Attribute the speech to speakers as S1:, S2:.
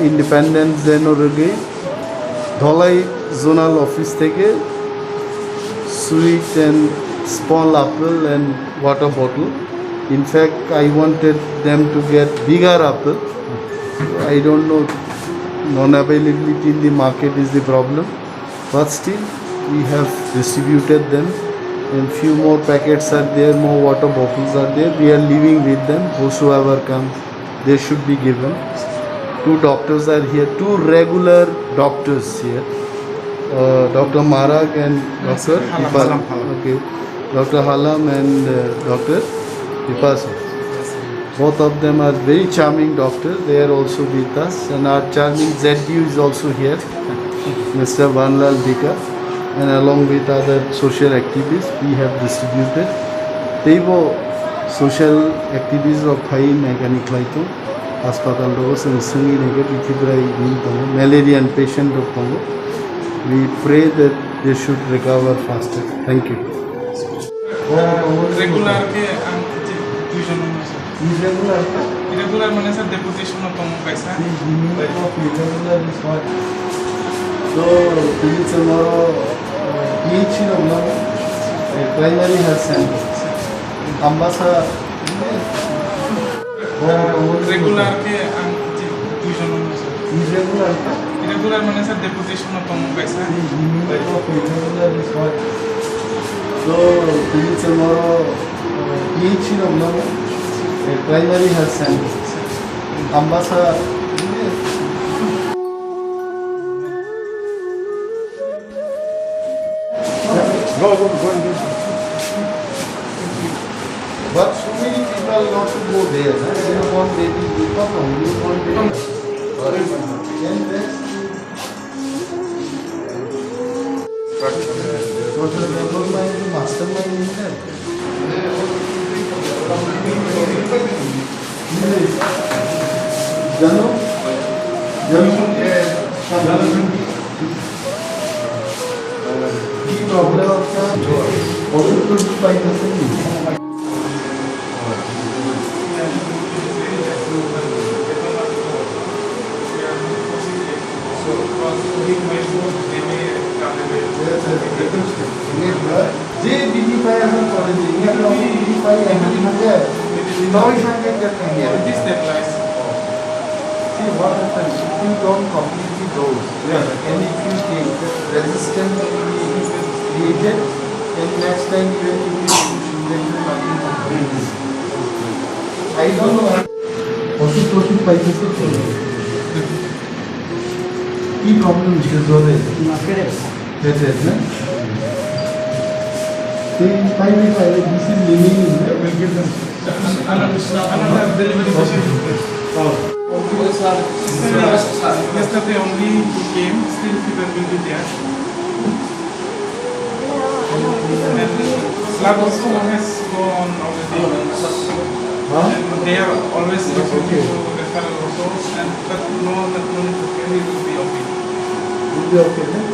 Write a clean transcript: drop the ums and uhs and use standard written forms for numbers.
S1: Independence ডের আগে Dhalai zonal office থেকে sweet and small apple and water bottle. In fact, I wanted them to get bigger apple. I don't know, non-availability in the market is the problem, but still we have distributed them, and few more packets are there, more water bottles are there. We are leaving with them. Whosoever comes, they should be given. Two doctors are here, two regular doctors here. Dr. Marag and Dr. Halam. Okay, Dr. Halam and Dr. Vipasa. Both of them are very charming doctors. They are also with us, and our charming ZDU is also here, Mr. Vanlal Dika, and along with other social activists, we have distributed. They were social activists of Khai Mechanic Laito, Hospital Dogos, and Sungi Nege, Pitibrai, Malarian patient of Congo. We pray that they should recover faster. Thank you.
S2: Regular ke tuition irregular মানে sir deputation অফ কম পয়সা
S1: Irregular is what? So, tomorrow, PH primary health center. Ambassa.
S2: Regular কে tuition
S1: Irregular.
S2: irregular মানে sir deputation অফ কম পয়সা
S1: Irregular is what? So, tomorrow, PH primary health center. Ambassa. Go. But so many people not to go there. They don't want baby people, only want baby. Then rest. Total mastermind, mastermind in there. Jano? কি problem আপনার ওষুধ টষুধ পাইতেছেন নি? যে বিধি পাই এখন করে দিই বিধি পাই একদিন হতে নয় সঙ্গে
S2: this applies
S1: see what happens if you don't completely dose and if you take resistance will be created and next time even if you nothing happens. I don't know ওষুধ টষুধ পাইতেছে তো কি প্রবলেম হচ্ছে জ্বরে হেডেক না finally this is living in the will give them
S2: another delivery patient yesterday only came still fever will be there and blood also has gone already and they are always referring to referral also and but no need to carry will be okay
S1: will be okay